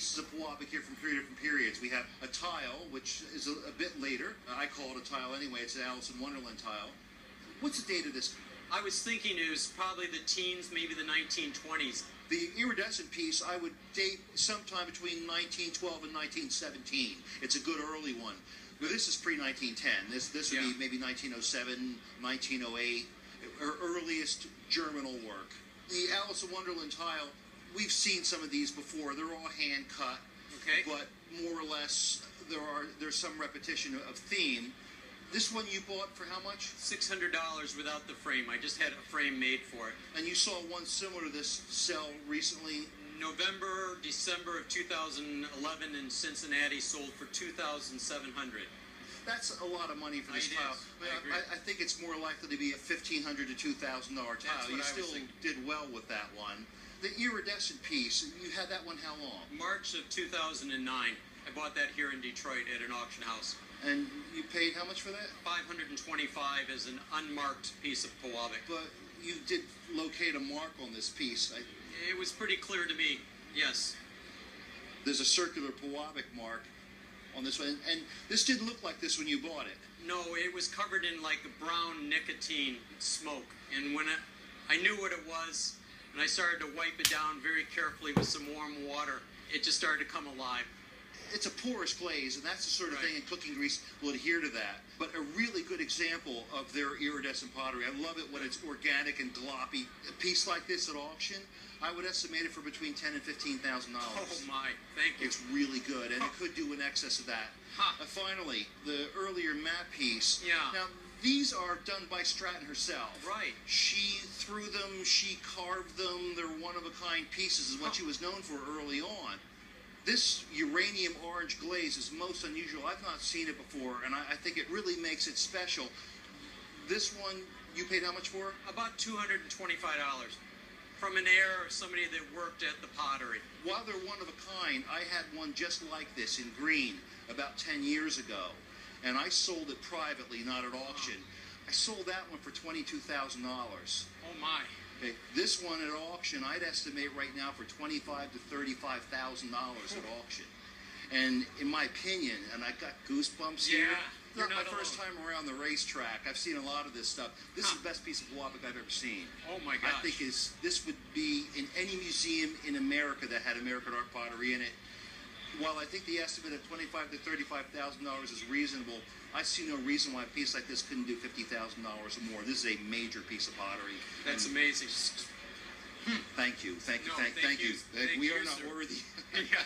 pieces of Pewabic here from 3 different periods. We have a tile, which is a bit later. I call it a tile anyway. It's an Alice in Wonderland tile. What's the date of this? I was thinking it was probably the teens, maybe the 1920s. The iridescent piece I would date sometime between 1912 and 1917. It's a good early one. But this is pre-1910. This would be maybe 1907, 1908, or earliest germinal work. The Alice in Wonderland tile, we've seen some of these before. They're all hand cut, but more or less there's some repetition of theme. This one you bought for how much? $600 without the frame. I just had a frame made for it. And you saw one similar to this sell recently? November, December of 2011 in Cincinnati, sold for $2,700. That's a lot of money for this tile. I think it's more likely to be a $1,500 to $2,000 tile. You still did well with that one. The iridescent piece, you had that one how long? March of 2009. I bought that here in Detroit at an auction house. And you paid how much for that? $525 as an unmarked piece of Pewabic. But you did locate a mark on this piece. It was pretty clear to me, yes. There's a circular Pewabic mark on this one, and this didn't look like this when you bought it. No, it was covered in like a brown nicotine smoke, and when I knew what it was, and I started to wipe it down very carefully with some warm water, it just started to come alive. It's a porous glaze, and that's the sort of thing, and cooking grease will adhere to that. But a really good example of their iridescent pottery. I love it when it's organic and gloppy. A piece like this at auction, I would estimate it for between $10,000 and $15,000. Oh my, thank you. It's really good, and it could do in excess of that. Finally, the earlier matte piece. Yeah. Now, these are done by Stratton herself. Right. She threw them, she carved them. They're one-of-a-kind pieces, is what she was known for early on. This uranium orange glaze is most unusual. I've not seen it before, and I think it really makes it special. This one, you paid how much for? About $225. From an heir or somebody that worked at the Pottery. While they're one of a kind, I had one just like this in green about 10 years ago, and I sold it privately, not at auction. I sold that one for $22,000. Oh my. Okay, this one at auction, I'd estimate right now for $25,000 to $35,000 at auction. And in my opinion, and I got goosebumps here. Not my first time around the racetrack. I've seen a lot of this stuff. This is the best piece of Pewabic I've ever seen. Oh my gosh. I think this would be in any museum in America that had American art pottery in it. While I think the estimate of $25,000 to $35,000 is reasonable, I see no reason why a piece like this couldn't do $50,000 or more. This is a major piece of pottery. That's amazing. Thank you. Thank you. No, thank you. Thank We you, are not sir. worthy. Yeah.